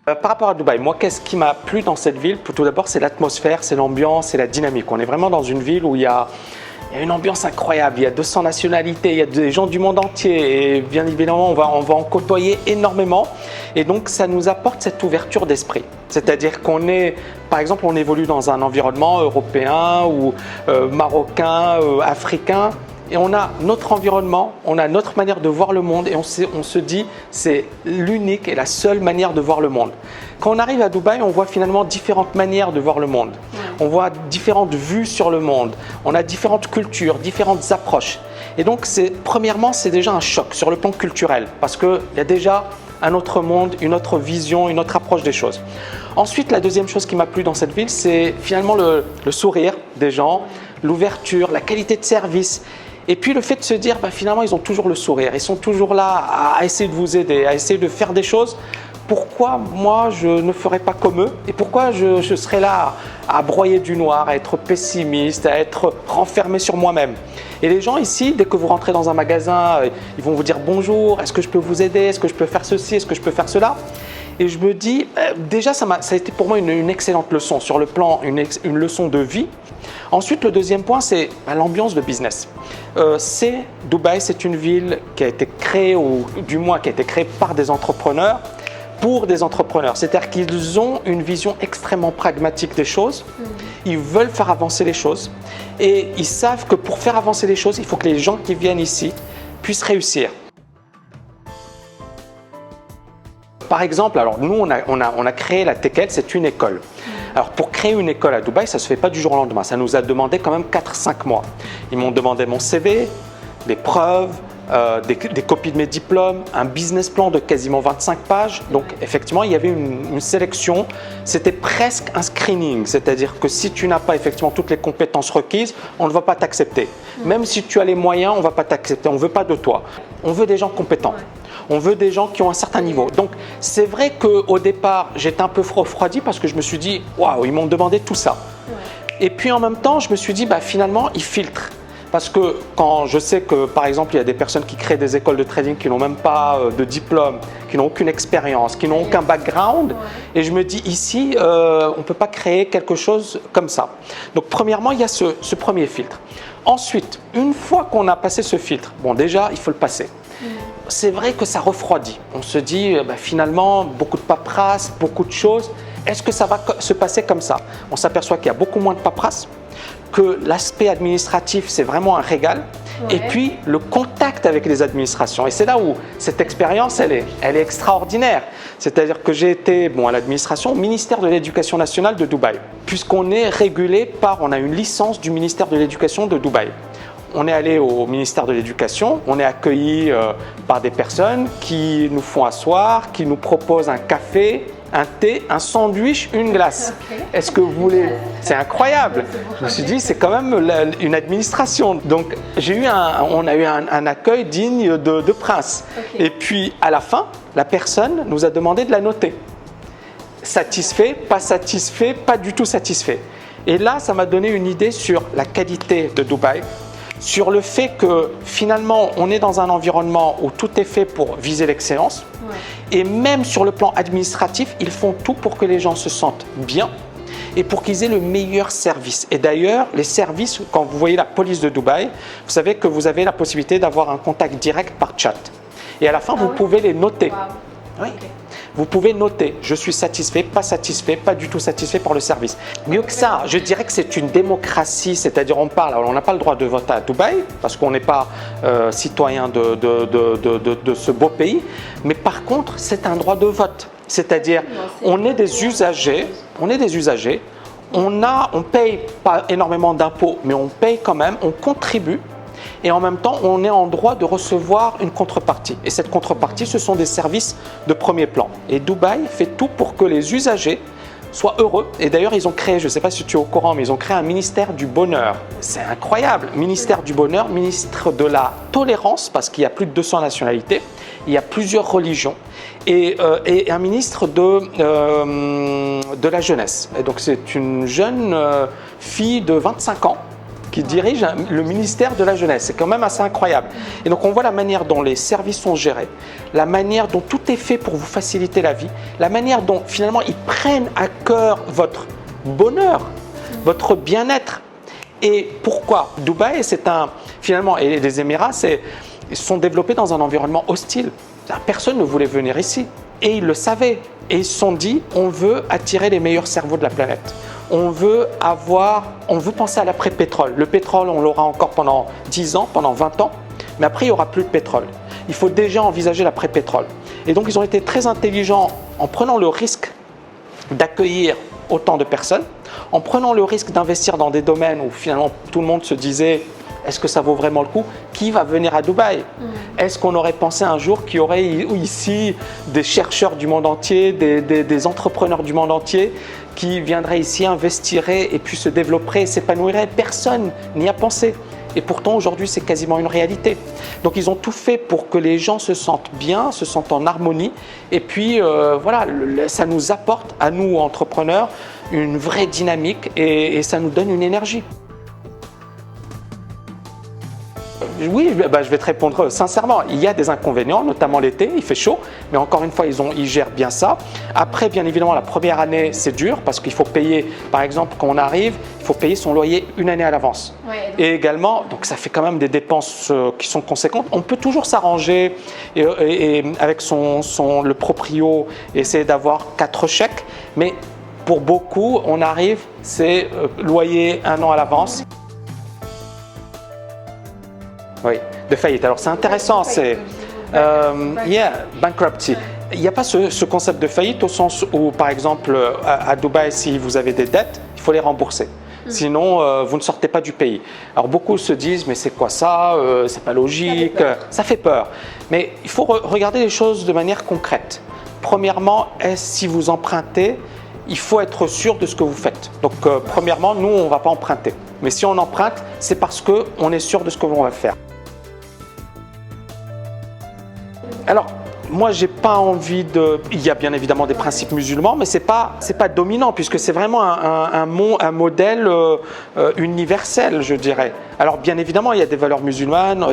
Par rapport à Dubaï, moi, qu'est-ce qui m'a plu dans cette ville? Tout d'abord, c'est l'atmosphère, c'est l'ambiance, c'est la dynamique. On est vraiment dans une ville où il y a une ambiance incroyable. Il y a 200 nationalités, il y a des gens du monde entier. Et bien évidemment, on va en côtoyer énormément. Et donc, ça nous apporte cette ouverture d'esprit. C'est-à-dire qu'on est, par exemple, on évolue dans un environnement européen ou marocain, africain. Et on a notre environnement, on a notre manière de voir le monde et on se dit c'est l'unique et la seule manière de voir le monde. Quand on arrive à Dubaï, on voit finalement différentes manières de voir le monde. On voit différentes vues sur le monde, on a différentes cultures, différentes approches. Et donc, premièrement, c'est déjà un choc sur le plan culturel parce qu'il y a déjà un autre monde, une autre vision, une autre approche des choses. Ensuite, la deuxième chose qui m'a plu dans cette ville, c'est finalement le sourire des gens, l'ouverture, la qualité de service. Et puis le fait de se dire, finalement, ils ont toujours le sourire, ils sont toujours là à essayer de vous aider, à essayer de faire des choses. Pourquoi moi, je ne ferais pas comme eux? Et pourquoi je serais là à broyer du noir, à être pessimiste, à être renfermé sur moi-même? Et les gens ici, dès que vous rentrez dans un magasin, ils vont vous dire bonjour, est-ce que je peux vous aider? Est-ce que je peux faire ceci? Est-ce que je peux faire cela? Et je me dis, déjà, ça a été pour moi une excellente leçon sur le plan, une leçon de vie. Ensuite, le deuxième point, c'est l'ambiance de business. Dubaï, c'est une ville qui a été créée, ou du moins qui a été créée par des entrepreneurs, pour des entrepreneurs. C'est-à-dire qu'ils ont une vision extrêmement pragmatique des choses. Ils veulent faire avancer les choses. Et ils savent que pour faire avancer les choses, il faut que les gens qui viennent ici puissent réussir. Par exemple, alors nous, on a créé la TechEd, c'est une école. Alors pour créer une école à Dubaï, ça ne se fait pas du jour au lendemain. Ça nous a demandé quand même 4-5 mois. Ils m'ont demandé mon CV, des preuves, des copies de mes diplômes, un business plan de quasiment 25 pages. Donc effectivement, il y avait une sélection. C'était presque un screening. C'est-à-dire que si tu n'as pas effectivement toutes les compétences requises, on ne va pas t'accepter. Même si tu as les moyens, on ne va pas t'accepter. On ne veut pas de toi. On veut des gens compétents. On veut des gens qui ont un certain niveau. Donc, c'est vrai qu'au départ, j'étais un peu refroidi parce que je me suis dit, waouh, ils m'ont demandé tout ça. Et puis en même temps, je me suis dit, finalement, ils filtrent. Parce que quand je sais que, par exemple, il y a des personnes qui créent des écoles de trading qui n'ont même pas de diplôme, qui n'ont aucune expérience, qui n'ont aucun background, et je me dis, ici, on ne peut pas créer quelque chose comme ça. Donc, premièrement, il y a ce premier filtre. Ensuite, une fois qu'on a passé ce filtre, déjà, il faut le passer. C'est vrai que ça refroidit. On se dit, finalement, beaucoup de paperasse, beaucoup de choses. Est-ce que ça va se passer comme ça? On s'aperçoit qu'il y a beaucoup moins de paperasse, que l'aspect administratif, c'est vraiment un régal. Et puis, le contact avec les administrations. Et c'est là où cette expérience, elle est extraordinaire. C'est-à-dire que j'ai été à l'administration, au ministère de l'Éducation nationale de Dubaï, puisqu'on est régulé on a une licence du ministère de l'Éducation de Dubaï. On est allé au ministère de l'Éducation, on est accueilli par des personnes qui nous font asseoir, qui nous proposent un café, un thé, un sandwich, une glace. Est-ce que vous voulez? C'est incroyable. Je me suis dit, c'est quand même une administration. Donc, on a eu un accueil digne de prince. Et puis, à la fin, la personne nous a demandé de la noter. Satisfait, pas du tout satisfait. Et là, ça m'a donné une idée sur la qualité de Dubaï, sur le fait que finalement, on est dans un environnement où tout est fait pour viser l'excellence. Et même sur le plan administratif, ils font tout pour que les gens se sentent bien et pour qu'ils aient le meilleur service. Et d'ailleurs, les services, quand vous voyez la police de Dubaï, vous savez que vous avez la possibilité d'avoir un contact direct par chat. Et à la fin, vous pouvez les noter. Oui. Vous pouvez noter, je suis satisfait, pas du tout satisfait par le service. Mieux que ça, je dirais que c'est une démocratie, c'est-à-dire on n'a pas le droit de voter à Dubaï parce qu'on n'est pas citoyen de ce beau pays, mais par contre, c'est un droit de vote. C'est-à-dire, on est des usagers, on paye pas énormément d'impôts, mais on paye quand même, on contribue. Et en même temps, on est en droit de recevoir une contrepartie. Et cette contrepartie, ce sont des services de premier plan. Et Dubaï fait tout pour que les usagers soient heureux. Et d'ailleurs, ils ont créé, je ne sais pas si tu es au courant, mais ils ont créé un ministère du bonheur. C'est incroyable. Ministère du bonheur, ministre de la tolérance, parce qu'il y a plus de 200 nationalités, il y a plusieurs religions, et un ministre de la jeunesse. Et donc, c'est une jeune fille de 25 ans qui dirige le ministère de la Jeunesse. C'est quand même assez incroyable. Et donc on voit la manière dont les services sont gérés, la manière dont tout est fait pour vous faciliter la vie, la manière dont finalement ils prennent à cœur votre bonheur, votre bien-être. Et pourquoi Dubaï, finalement, et les Émirats, ils sont développés dans un environnement hostile. Personne ne voulait venir ici. Et ils le savaient. Et ils se sont dit, on veut attirer les meilleurs cerveaux de la planète. On veut penser à l'après-pétrole. Le pétrole, on l'aura encore pendant 10 ans, pendant 20 ans. Mais après, il n'y aura plus de pétrole. Il faut déjà envisager l'après-pétrole. Et donc, ils ont été très intelligents en prenant le risque d'accueillir autant de personnes, en prenant le risque d'investir dans des domaines où finalement tout le monde se disait est-ce que ça vaut vraiment le coup? Qui va venir à Dubaï? Est-ce qu'on aurait pensé un jour qu'il y aurait ici des chercheurs du monde entier, des entrepreneurs du monde entier qui viendraient ici, investiraient et puis se développeraient, s'épanouiraient? Personne n'y a pensé. Et pourtant, aujourd'hui, c'est quasiment une réalité. Donc, ils ont tout fait pour que les gens se sentent bien, se sentent en harmonie. Et puis, voilà, ça nous apporte, à nous, entrepreneurs, une vraie dynamique et ça nous donne une énergie. Oui, je vais te répondre sincèrement. Il y a des inconvénients, notamment l'été, il fait chaud, mais encore une fois, ils gèrent bien ça. Après, bien évidemment, la première année, c'est dur parce qu'il faut payer, par exemple, quand on arrive, il faut payer son loyer une année à l'avance. Ouais, et également, donc ça fait quand même des dépenses qui sont conséquentes. On peut toujours s'arranger et avec le proprio, essayer d'avoir 4 chèques, mais pour beaucoup, on arrive, c'est loyer 1 an à l'avance. Oui, de faillite. Alors c'est intéressant, c'est bankruptcy. Il n'y a pas ce concept de faillite au sens où, par exemple, à Dubaï, si vous avez des dettes, il faut les rembourser. Sinon, vous ne sortez pas du pays. Alors beaucoup se disent, mais c'est quoi ça? C'est pas logique. Ça fait peur. Mais il faut regarder les choses de manière concrète. Premièrement, si vous empruntez, il faut être sûr de ce que vous faites. Donc, premièrement, nous, on ne va pas emprunter. Mais si on emprunte, c'est parce qu'on est sûr de ce que l'on va faire. Alors, moi, j'ai pas envie de... Il y a bien évidemment des principes musulmans, mais c'est pas dominant puisque c'est vraiment un modèle universel, je dirais. Alors, bien évidemment, il y a des valeurs musulmanes,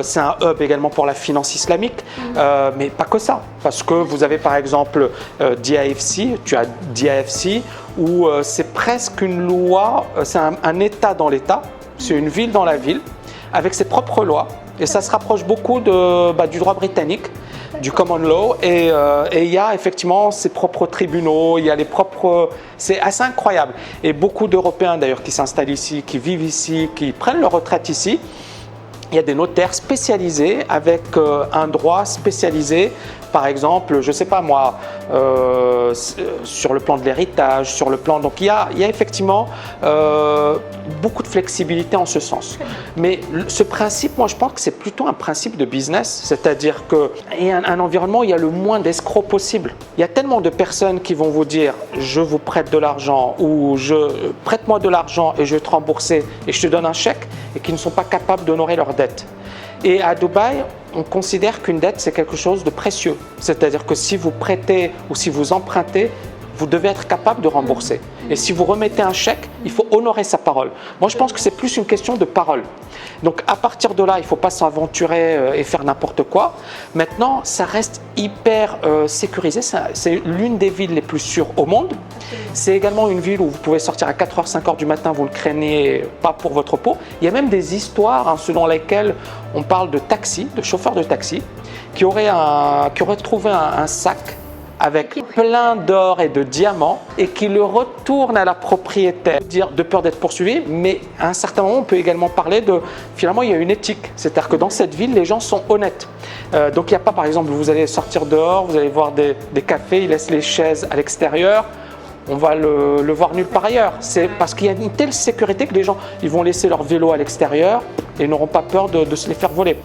c'est un hub également pour la finance islamique, mais pas que ça. Parce que vous avez par exemple DIFC, tu as DIFC, où c'est presque une loi, c'est un État dans l'État, c'est une ville dans la ville, avec ses propres lois. Et ça se rapproche beaucoup du droit britannique, du common law. Et il y a effectivement ses propres tribunaux, il y a les propres... C'est assez incroyable. Et beaucoup d'Européens d'ailleurs qui s'installent ici, qui vivent ici, qui prennent leur retraite ici, il y a des notaires spécialisés avec un droit spécialisé. Par exemple, je ne sais pas moi, sur le plan de l'héritage, sur le plan… Donc il y a effectivement beaucoup de flexibilité en ce sens. Mais ce principe, moi je pense que c'est plutôt un principe de business, c'est-à-dire qu'il y a un environnement où il y a le moins d'escrocs possible. Il y a tellement de personnes qui vont vous dire « je vous prête de l'argent » ou « prête-moi de l'argent et je vais te rembourser et je te donne un chèque » et qui ne sont pas capables d'honorer leurs dettes. Et à Dubaï, on considère qu'une dette, c'est quelque chose de précieux. C'est-à-dire que si vous prêtez ou si vous empruntez, vous devez être capable de rembourser. Et si vous remettez un chèque, il faut honorer sa parole. Moi, je pense que c'est plus une question de parole. Donc, à partir de là, il ne faut pas s'aventurer et faire n'importe quoi. Maintenant, ça reste hyper sécurisé. C'est l'une des villes les plus sûres au monde. C'est également une ville où vous pouvez sortir à 4h, 5h du matin, vous ne craignez pas pour votre peau. Il y a même des histoires selon lesquelles on parle de taxi, de chauffeurs de taxi, qui auraient trouvé un sac avec plein d'or et de diamants et qui le retourne à la propriétaire, de peur d'être poursuivi, mais à un certain moment on peut également parler de, finalement il y a une éthique, c'est-à-dire que dans cette ville les gens sont honnêtes. Donc il n'y a pas par exemple, vous allez sortir dehors, vous allez voir des cafés, ils laissent les chaises à l'extérieur, on va le voir nulle part ailleurs. C'est parce qu'il y a une telle sécurité que les gens ils vont laisser leur vélo à l'extérieur et n'auront pas peur de se les faire voler.